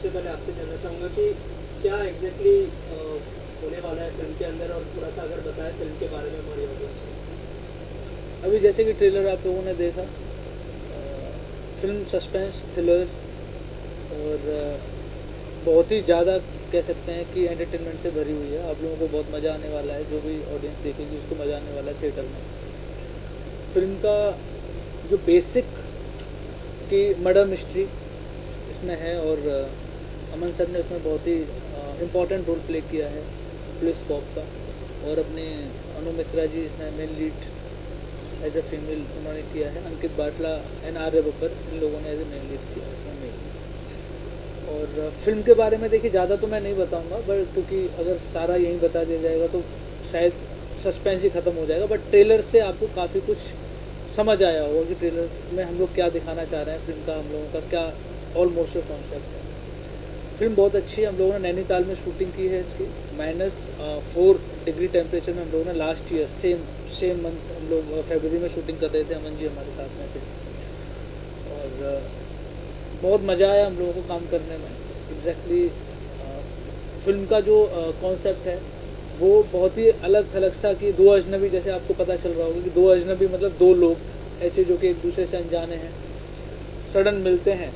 सबसे पहले आपसे जानना चाहूँगा कि क्या एग्जैक्टली होने वाला है फिल्म के अंदर, और थोड़ा सा अगर बताएं फिल्म के बारे में हमारी ऑडियंस को। अभी जैसे कि ट्रेलर आप लोगों ने देखा, फिल्म सस्पेंस थ्रिलर और बहुत ही ज़्यादा कह सकते हैं कि एंटरटेनमेंट से भरी हुई है। आप लोगों को बहुत मज़ा आने वाला है, जो भी ऑडियंस देखेगी उसको मज़ा आने वाला है थिएटर में। फिल्म का जो बेसिक की मर्डर मिस्ट्री इसमें है, और अमन सर ने उसमें बहुत ही इम्पोर्टेंट रोल प्ले किया है पुलिस कॉप का, और अपने अनु मित्रा जी इसमें main lead as a female उन्होंने किया है। अंकित बाटला एंड आर्य बब्बर, इन लोगों ने एज ए मेन लीड किया इसमें मेन। और फिल्म के बारे में देखिए ज़्यादा तो मैं नहीं बताऊंगा, बट क्योंकि अगर सारा यहीं बता दिया जाएगा तो शायद सस्पेंस ही ख़त्म हो जाएगा। बट ट्रेलर से आपको काफ़ी कुछ समझ आया होगा कि ट्रेलर में हम लोग क्या दिखाना चाह रहे हैं, फिल्म का हम लोगों का क्या ऑलमोस्ट कॉन्सेप्ट है। फिल्म बहुत अच्छी है। हम लोगों ने नैनीताल में शूटिंग की है इसकी। -4 डिग्री टेम्परेचर में हम लोगों ने लास्ट ईयर सेम मंथ हम लोग फरवरी में शूटिंग कर रहे थे। अमन जी हमारे साथ में थे और बहुत मज़ा आया हम लोगों को काम करने में। एग्जैक्टली फिल्म का जो कॉन्सेप्ट है वो बहुत ही अलग थलग सा, कि दो अजनबी, जैसे आपको पता चल रहा होगा कि दो अजनबी मतलब दो लोग ऐसे जो कि एक दूसरे से अनजाने हैं, सडन मिलते हैं।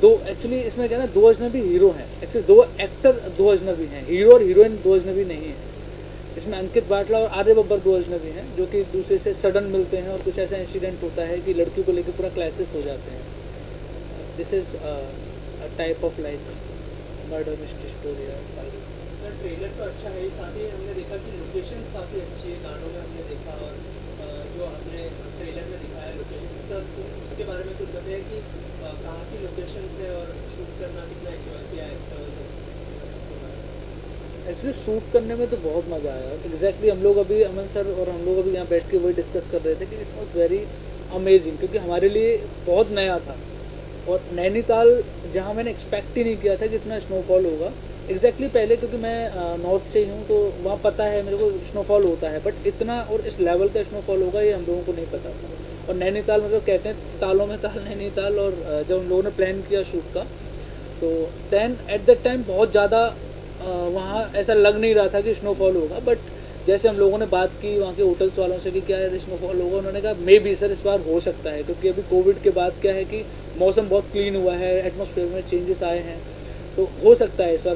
दो एक्चुअली इसमें क्या है ना, दो अजनबी हीरो हैं, एक्चुअली दो एक्टर दो अजनबी हैं, हीरो और हीरोइन दो अजनबी नहीं है। इसमें अंकित बाटला और आर्य बब्बर दो अजनबी हैं जो कि एक दूसरे से सडन मिलते हैं, और कुछ ऐसा इंसिडेंट होता है कि लड़की को लेकर पूरा क्लाइसिस हो जाते हैं। This is type of like murder mystery story है। ट्रेलर तो अच्छा है, साथ ही हमने देखा कि लोकेशंस काफ़ी अच्छी है, गानों में हमने देखा, और जो हमने ट्रेलर में दिखाया लोकेशन, इसके बारे में कुछ बताया कि कहाँ की लोकेशंस है और शूट करना कितना एंजॉय किया है। एक्चुअली शूट करने में तो बहुत मज़ा आया। एग्जैक्टली हम लोग अभी अमन सर और हम लोग अभी यहाँ बैठ के वही डिस्कस कर रहे थे कि इट वॉज वेरी अमेजिंग, क्योंकि हमारे लिए बहुत नया था। और नैनीताल जहाँ मैंने एक्सपेक्ट ही नहीं किया था कि इतना स्नोफॉल होगा। एग्जैक्टली पहले क्योंकि मैं नॉर्थ से ही हूँ तो वहाँ पता है मेरे को स्नोफॉल होता है, बट इतना और इस लेवल का स्नोफॉल होगा ये हम लोगों को नहीं पता था। और नैनीताल मतलब कहते हैं तालों में ताल नैनीताल। और जब हम लोगों ने प्लान किया शूट का तो दैन एट दैट टाइम बहुत ज़्यादा वहाँ ऐसा लग नहीं रहा था कि स्नोफॉल होगा। बट जैसे हम लोगों ने बात की वहाँ के होटल्स वालों से कि क्या स्नोफॉल होगा, उन्होंने कहा मे बी सर इस बार हो सकता है, क्योंकि अभी कोविड के बाद क्या है कि मौसम बहुत क्लीन हुआ है, एटमॉस्फेयर में चेंजेस आए हैं, तो हो सकता है इस बार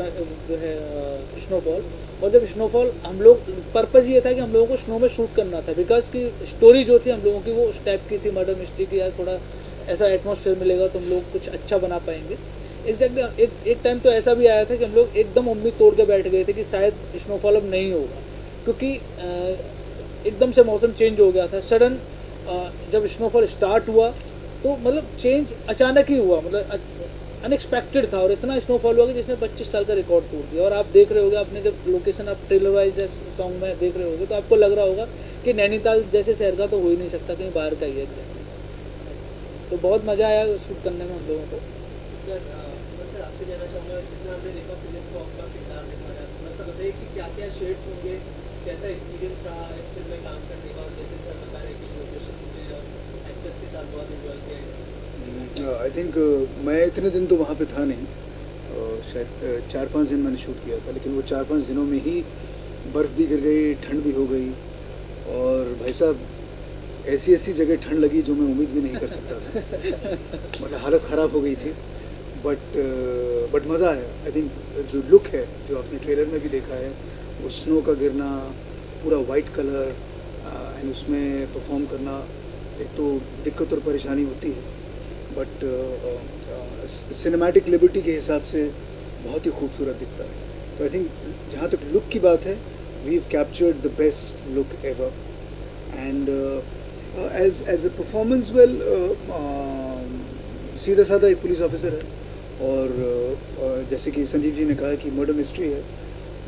जो है स्नोफॉल। और जब स्नोफॉल हम लोग पर्पज़ ये था कि हम लोगों को स्नो में शूट करना था, बिकॉज की स्टोरी जो थी हम लोगों की वो उस टाइप की थी, मर्डर मिस्ट्री की। यार थोड़ा ऐसा एटमॉस्फेयर मिलेगा तो हम लोग कुछ अच्छा बना पाएंगे। एग्जैक्टली एक टाइम तो ऐसा भी आया था कि हम लोग एकदम उम्मीद तोड़ के बैठ गए थे कि शायद स्नोफॉल अब नहीं होगा, क्योंकि एकदम से मौसम चेंज हो गया था सडन। जब स्नोफॉल स्टार्ट हुआ तो मतलब चेंज अचानक ही हुआ, मतलब अनएक्सपेक्टेड था, और इतना स्नोफॉल हुआ कि जिसने 25 साल का रिकॉर्ड तोड़ दिया। और आप देख रहे होगे, आपने जब लोकेशन आप ट्रेलर वाइज या सॉन्ग में देख रहे होगे तो आपको लग रहा होगा कि नैनीताल जैसे शहर का तो हो ही नहीं सकता, कहीं बाहर का ही है एग्जैक्टली। तो बहुत मज़ा आया शूट करने में हम लोगों को। सर आपसे जानना चाहूँगा, जितना हमने देखा पुलिस को आपका किरदार निभाया, थोड़ा सा बताइए कि क्या क्या शेड्स होंगे, कैसा एक्सपीरियंस रहा इस फिल्म में काम करने का, और जैसे सर बता रहे कि लोकेशन में और एक्टर्स के साथ बहुत इन्जॉय किया। आई थिंक मैं इतने दिन तो वहाँ पे था नहीं, शायद 4-5 दिन मैंने शूट किया था, लेकिन वो 4-5 दिनों में ही बर्फ़ भी गिर गई, ठंड भी हो गई, और भाई साहब ऐसी ऐसी जगह ठंड लगी जो मैं उम्मीद भी नहीं कर सकता था। मतलब हालत ख़राब हो गई थी, बट मज़ा आया। आई थिंक जो लुक है जो आपने ट्रेलर में भी देखा है, वो स्नो का गिरना, पूरा वाइट कलर एंड उसमें परफॉर्म करना, एक तो दिक्कत और परेशानी होती है, बट सिनेमैटिक लिबर्टी के हिसाब से बहुत ही खूबसूरत दिखता है। तो आई थिंक जहाँ तक लुक की बात है, we have captured the best look ever. And as a performance, well सीधा साधा एक पुलिस ऑफिसर है, और जैसे कि संजीव जी ने कहा कि मर्डर मिस्ट्री है,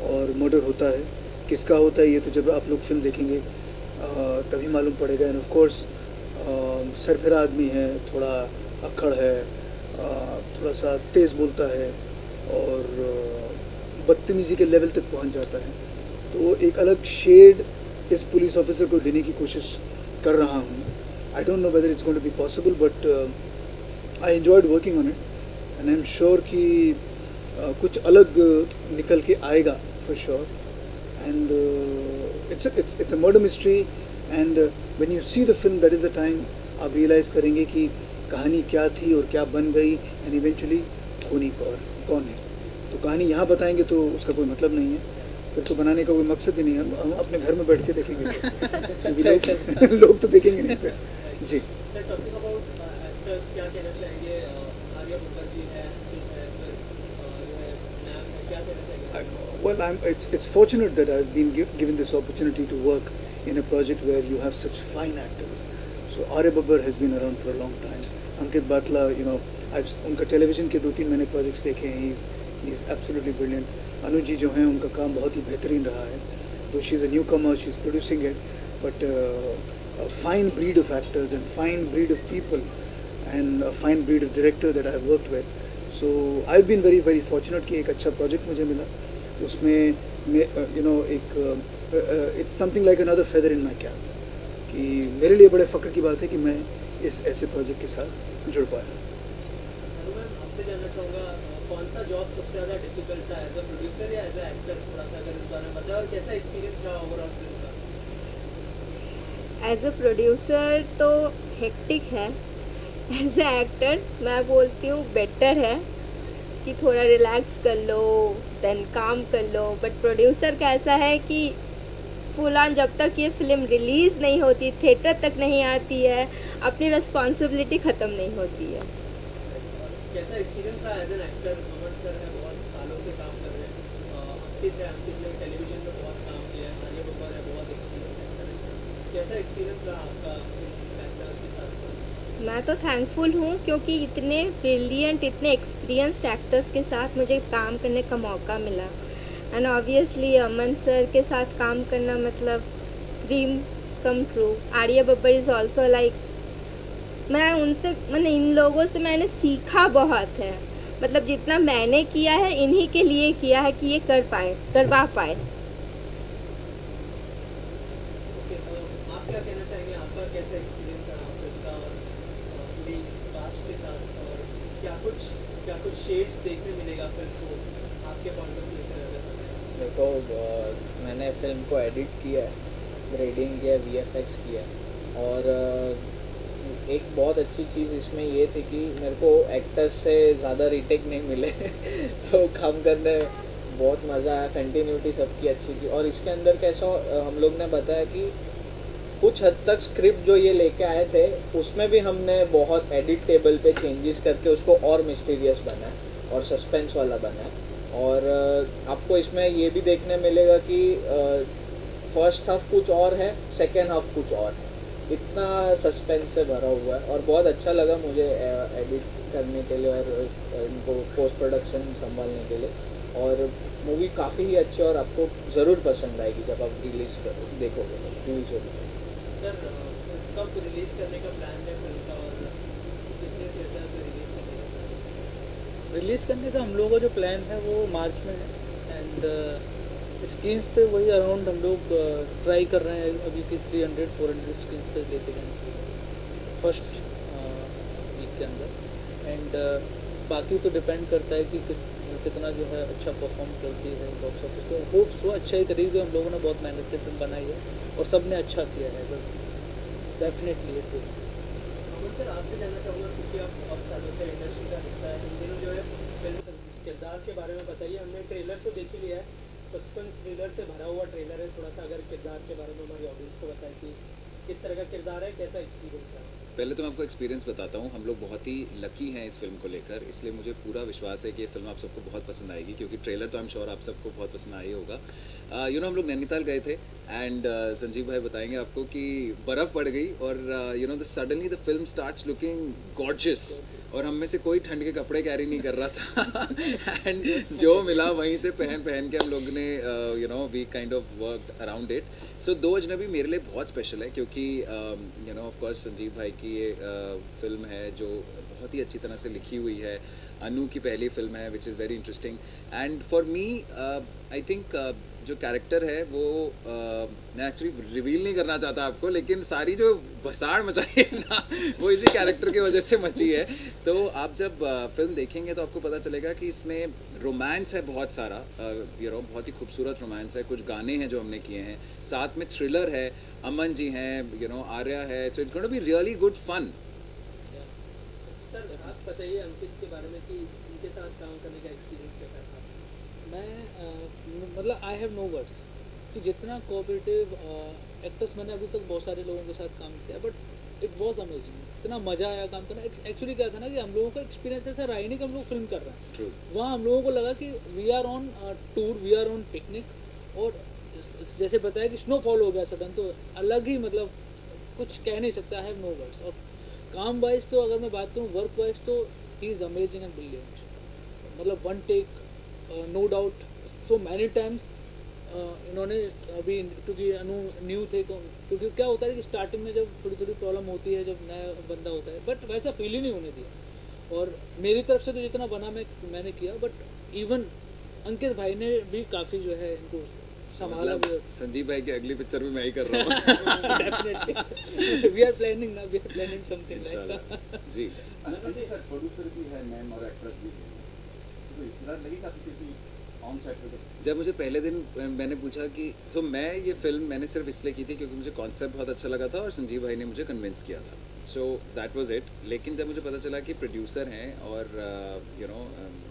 और मर्डर होता है, किसका होता है ये तो जब आप लोग फिल्म देखेंगे तभी मालूम पड़ेगा। एंड ऑफ कोर्स सरफिरा आदमी है, थोड़ा अक्खड़ है, थोड़ा सा तेज़ बोलता है, और बदतमीज़ी के लेवल तक पहुंच जाता है। तो एक अलग शेड इस पुलिस ऑफिसर को देने की कोशिश कर रहा हूँ। I don't know whether it's going to be possible, but I enjoyed working on it, and I am sure कि कुछ अलग निकल के आएगा for sure. And it's a murder mystery. And when you see the film that is the time आप realise करेंगे कि कहानी क्या थी और क्या बन गई. एंड इवेंचुअली धोनी कौन है. तो कहानी यहाँ बताएंगे तो उसका कोई मतलब नहीं है, फिर तो बनाने का कोई मकसद ही नहीं है. हम अपने घर में बैठ के देखेंगे क्योंकि लोग तो देखेंगे नहीं फिर. जी. सर, टॉकिंग अबाउट एक्टर्स, क्या कहना चाहेंगे? आर्या मुखर्जी है, फिर जो है नाम है, क्या कहना चाहेंगे? Well, it's fortunate that I've been given this opportunity to work in a project where you have such fine actors. So Arya Babbar has been around for a long time. Ankit Batla, उनका television के 2-3 मैंने projects देखे हैं. He is absolutely brilliant. Anu ji जो हैं उनका काम बहुत ही बेहतरीन रहा है. Though she is a newcomer, she is producing it, but a fine breed of actors and fine breed of people and a fine breed of director that I have worked with. So I've been very very fortunate कि एक अच्छा project मुझे मिला. उसमें एक it's something like another feather in my cap, कि मेरे लिए बड़े फ़ख्र की बात है कि मैं इस ऐसे प्रोजेक्ट के साथ जुड़ पाया. मैम, आपसे जानना चाहूँगा, कौन सा जॉब सबसे ज़्यादा डिफिकल्ट था, एज अ प्रोड्यूसर या एज अ एक्टर? थोड़ा सा अगर इस बारे में बताएं, और कैसा एक्सपीरियंस रहा ओवरऑल फिल्म का? एज अ प्रोड्यूसर तो हेक्टिक है. एज अ एक्टर मैं बोलती हूँ बेटर है कि थोड़ा रिलैक्स कर लो, देन काम कर लो. बट प्रोड्यूसर का ऐसा है कि फुल ऑन जब तक ये फिल्म रिलीज़ नहीं होती, थिएटर तक नहीं आती है, अपनी रिस्पॉन्सिबिलिटी ख़त्म नहीं होती है. कैसा एक्सपीरियंस रहा as an actor? Aman sir है, बहुत सालों से काम कर रहे हैं. अंकित है, अंकित ने टेलीविजन में बहुत काम किया है. आर्या बब्बर है, बहुत एक्सपीरियंस एक्टर है. कैसा एक्सपीरियंस रहा आपका एक्टर्स के साथ? मैं तो थैंकफुल हूँ क्योंकि इतने ब्रिलियंट, इतने एक्सपीरियंस्ड एक्टर्स के साथ मुझे काम करने का मौका मिला. एंड ऑब्वियसली अमन सर के साथ काम करना मतलब dream come true. Arya Babbar is also like, मैंने इन लोगों से मैंने सीखा बहुत है. मतलब जितना मैंने किया है इन्हीं के लिए किया है कि ये करवा पाए. ओके, आप क्या कहना चाहेंगे? आपका कैसा एक्सपीरियंस रहा फिल्म का और पूरी कास्ट के साथ? और क्या कुछ शेड्स देखने मिलेगा फिल्म को आपके पॉइंट ऑफ व्यू से? देखो, मैंने फिल्म को एडिट किया है, ग्रेडिंग किया, VFX किया, और एक बहुत अच्छी चीज़ इसमें ये थी कि मेरे को एक्टर्स से ज़्यादा रीटेक नहीं मिले तो काम करने बहुत मज़ा आया. कंटिन्यूटी सबकी अच्छी थी. और इसके अंदर कैसा हम लोग ने बताया कि कुछ हद तक स्क्रिप्ट जो ये लेके आए थे उसमें भी हमने बहुत एडिट टेबल पे चेंजेस करके उसको और मिस्टीरियस बनाया और सस्पेंस वाला बनाया. और आपको इसमें ये भी देखने मिलेगा कि फर्स्ट हाफ कुछ और है, सेकेंड हाफ कुछ और है. इतना सस्पेंस से भरा हुआ है और बहुत अच्छा लगा मुझे एडिट करने के लिए और इनको पोस्ट प्रोडक्शन संभालने के लिए. और मूवी काफ़ी ही अच्छी और आपको ज़रूर पसंद आएगी जब आप देखोगे रिलीज होगी. सर, कब रिलीज करने का प्लान है फिल्म का और कितने थिएटर पे रिलीज करने का? रिलीज़ करने का हम लोगों का जो प्लान है वो मार्च में है. एंड स्क्रीन्स पे वही अराउंड हम लोग ट्राई कर रहे हैं अभी कि 300-400 स्क्रीन्स पे लेके जाएंगे फर्स्ट वीक के अंदर. एंड बाकी तो डिपेंड करता है कि कितना जो है अच्छा परफॉर्म करती है बॉक्स ऑफिस पे. होप सो अच्छा ही करेगी. हम लोगों ने बहुत मेहनत से फिल्म बनाई है और सब ने अच्छा किया है. But definitely it will. Aman sir, आपसे जानना चाहूँगा क्योंकि आप बहुत सालों से इंडस्ट्री का हिस्सा है, इन दिनों जो है फिल्म किरदार के बारे में बताइए. हमने ट्रेलर तो देख ही लिया है, सस्पेंस थ्रिलर से भरा हुआ ट्रेलर है. थोड़ा सा अगर किरदार के बारे में हमारी ऑडियंस को बताएं कि किस तरह का किरदार है, कैसा एक्सपीरियंस है? पहले तो मैं आपको एक्सपीरियंस बताता हूँ. हम लोग बहुत ही लकी हैं इस फिल्म को लेकर, इसलिए मुझे पूरा विश्वास है कि ये फिल्म आप सबको बहुत पसंद आएगी, क्योंकि ट्रेलर तो आई एम श्योर आप सबको बहुत पसंद आया ही होगा. हम लोग नैनीताल गए थे एंड संजीव भाई बताएंगे आपको कि बर्फ़ पड़ गई और suddenly the film starts looking gorgeous. और हम में से कोई ठंड के कपड़े कैरी नहीं कर रहा था एंड जो मिला वहीं से पहन के हम लोग ने we kind of work around it. So दो अजनबी मेरे लिए बहुत स्पेशल है क्योंकि ऑफ कोर्स संजीव भाई की ये फिल्म है जो बहुत ही अच्छी तरह से लिखी हुई है। अनु की पहली फिल्म है विच is very interesting and for me I think जो कैरेक्टर है वो मैं एक्चुअली रिवील नहीं करना चाहता आपको, लेकिन सारी जो भसाड़ मचाई है ना वो इसी कैरेक्टर की वजह से मची है। तो आप जब फिल्म देखेंगे तो आपको पता चलेगा कि इसमें रोमांस है बहुत सारा, बहुत ही खूबसूरत रोमांस है, कुछ गाने हैं जो हमने किए हैं, साथ में थ्रिलर है, अमन जी हैं, आर्या है, तो it's going to be really good fun. Sir आप बताइए अंकित के बारे में कि उनके साथ काम करने का एक्सपीरियंस कैसा था? मैं मतलब आई हैव नो वर्ड्स कि जितना कोऑपरेटिव एक्टर्स मैंने अभी तक बहुत सारे लोगों के साथ काम किया, बट इट वाज अमेजिंग, इतना मज़ा आया काम करना। एक्चुअली क्या था ना कि हम लोगों का एक्सपीरियंस ऐसा रहा ही नहीं कि हम लोग फिल्म कर रहे हैं। True. वहाँ हम लोगों को लगा कि we are on tour, we are on picnic, और जैसे बताया कि स्नोफॉल हो गया सडन, तो अलग ही मतलब कुछ कह नहीं सकता, आई हैव नो वर्ड्स। और काम वाइज तो अगर मैं बात करूँ, वर्क वाइज तो ही इज़ अमेजिंग एंड ब्रिलियंट, मतलब one take no doubt, so many times इन्होंने अभी, क्योंकि अनु न्यू थे, क्योंकि क्या होता है कि स्टार्टिंग में जब थोड़ी थोड़ी प्रॉब्लम होती है जब नया बंदा होता है, बट वैसा फील ही नहीं होने दिया। और मेरी तरफ से तो जितना बना मैंने किया, बट इवन अंकित भाई ने भी काफ़ी जो है इनको संभाला भी। मतलब संजीव भाई की अगली पिक्चर भी मैं ही कर रहा हूँ। डेफिनेटली वी आर प्लानिंग ना, we are planning something like that. जी सर प्रोड्यूसर भी है मैम और एक्ट्रेस भी है, तो इस तरह लगेगा कि ऑन सेट पे जब मुझे पहले दिन मैंने पूछा कि मैं ये फिल्म मैंने सिर्फ इसलिए की थी क्योंकि मुझे कॉन्सेप्ट बहुत अच्छा लगा था और संजीव भाई ने मुझे कन्विंस किया था, सो दैट वाज इट। लेकिन जब मुझे पता चला कि प्रोड्यूसर हैं और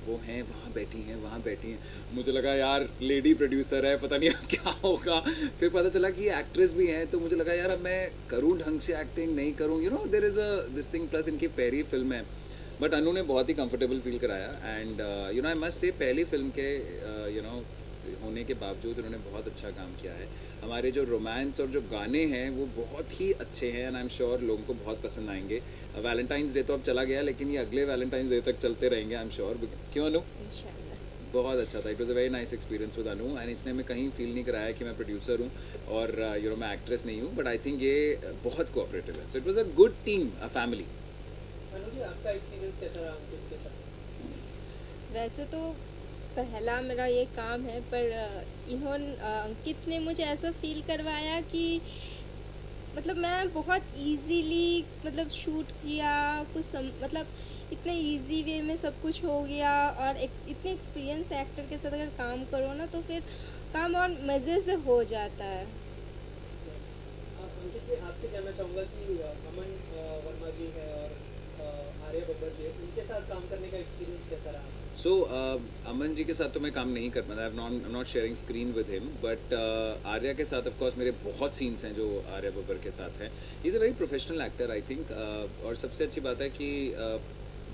वो हैं वहाँ बैठी हैं, मुझे लगा यार लेडी प्रोड्यूसर है, पता नहीं अब क्या होगा। फिर पता चला कि ये एक्ट्रेस भी हैं, तो मुझे लगा यार अब मैं करूँ ढंग से एक्टिंग, नहीं करूँ, there is a this thing. Plus इनकी पहली फिल्म है, बट अनु ने बहुत ही कंफर्टेबल फील कराया एंड आई मस्ट से पहली फिल्म के होने के बावजूद उन्होंने बहुत अच्छा काम किया है। हमारे जो रोमांस और जो गाने हैं वो बहुत ही अच्छे हैं एंड आई एम श्योर लोगों को बहुत पसंद आएंगे। वैलेंटाइंस डे तो अब चला गया, लेकिन ये अगले वैलेंटाइंस डे तक चलते रहेंगे आई एम श्योर। क्यों अनु? इंशाल्लाह। बहुत अच्छा था, it was a very nice experience with Anu and इसने हमें कहीं फील नहीं कराया कि मैं प्रोड्यूसर हूँ और मैं एक्ट्रेस नहीं हूँ, बट आई थिंक ये बहुत कोऑपरेटिव है, so it was a good team, a family. Anu ji आपका एक्सपीरियंस कैसा रहा अंकित के साथ? वैसे तो पहला मेरा ये काम है, पर अंकित ने मुझे ऐसा फील करवाया कि मतलब मैं बहुत इजीली मतलब शूट किया, मतलब इतने इजी वे में सब कुछ हो गया। और इतने एक्सपीरियंस एक्टर के साथ अगर काम करो ना तो फिर काम और मज़े से हो जाता है। अंकित जी आपसे जानना चाहूँगा कि अमन वर्मा जी है और आर्या बब्बर जी है, उनके साथ काम करने का एक्सपीरियंस कैसा रहा? सो अमन जी के साथ तो मैं काम नहीं कर पाता, I am not sharing screen with him, but Arya के साथ ऑफ कोर्स मेरे बहुत सीन्स हैं जो आर्या बब्बर के साथ हैं। He is a very professional actor I think, और सबसे अच्छी बात है कि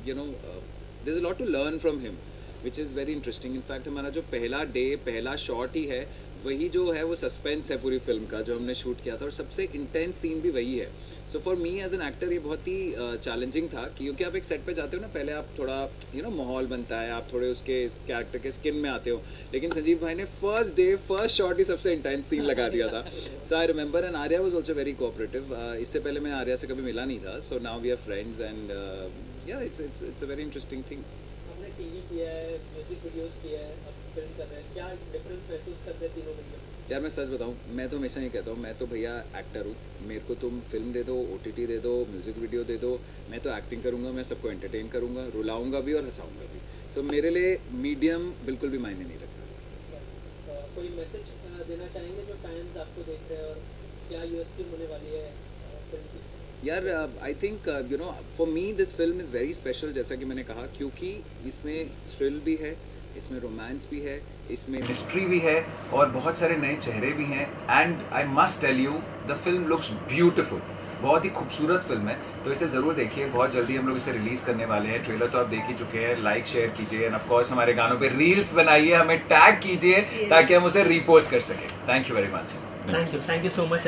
there is a lot to learn from him which is very interesting. In fact हमारा जो पहला डे, पहला शॉट ही है, वही जो है वो सस्पेंस है पूरी फिल्म का जो हमने शूट किया था, और सबसे इंटेंस सीन भी वही है। So for me as an actor ये बहुत ही चैलेंजिंग था, क्योंकि आप एक सेट पे जाते हो ना, पहले आप थोड़ा माहौल बनता है, आप थोड़े उसके कैरेक्टर के स्किन में आते हो, लेकिन संजीव भाई ने फर्स्ट डे फर्स्ट शॉट ही सबसे इंटेंस सीन लगा दिया था। So I remember, and Arya was also very cooperative. इससे पहले मैं आर्या से कभी मिला नहीं था, so now we are friends and yeah it's a very interesting thing. आपने टीवी किया है, म्यूजिक वीडियोस किया है, अब फिल्म कर रहे हैं, क्या डिफरेंस महसूस करते हैं तीनों में? यार मैं सच बताऊँ, मैं तो हमेशा ये कहता हूँ, मैं तो भैया एक्टर हूँ, मेरे को तुम फिल्म दे दो, OTT दे दो, म्यूज़िक वीडियो दे दो, मैं तो एक्टिंग करूँगा, मैं सबको एंटरटेन करूँगा, रुलाऊँगा भी और हंसाऊँगा भी। सो मेरे लिए मीडियम बिल्कुल भी मायने नहीं रखता। कोई मैसेज देना चाहेंगे जो फैंस आपको देख रहे हैं, और क्या USP होने वाली है फिल्म की? यार I think for me this film is very special, जैसा कि मैंने कहा, क्योंकि इसमें थ्रिल भी है, इसमें रोमांस भी है, इसमें मिस्ट्री भी है, और बहुत सारे नए चेहरे भी हैं। And I must tell you the film looks beautiful, बहुत ही खूबसूरत फिल्म है, तो इसे ज़रूर देखिए। बहुत जल्दी हम लोग इसे रिलीज़ करने वाले हैं। ट्रेलर तो आप देख ही चुके हैं, लाइक शेयर कीजिए एंड ऑफ कोर्स हमारे गानों पे रील्स बनाइए, हमें टैग कीजिए ताकि हम उसे रीपोस्ट कर सकें। Thank you very much. Thank you so much.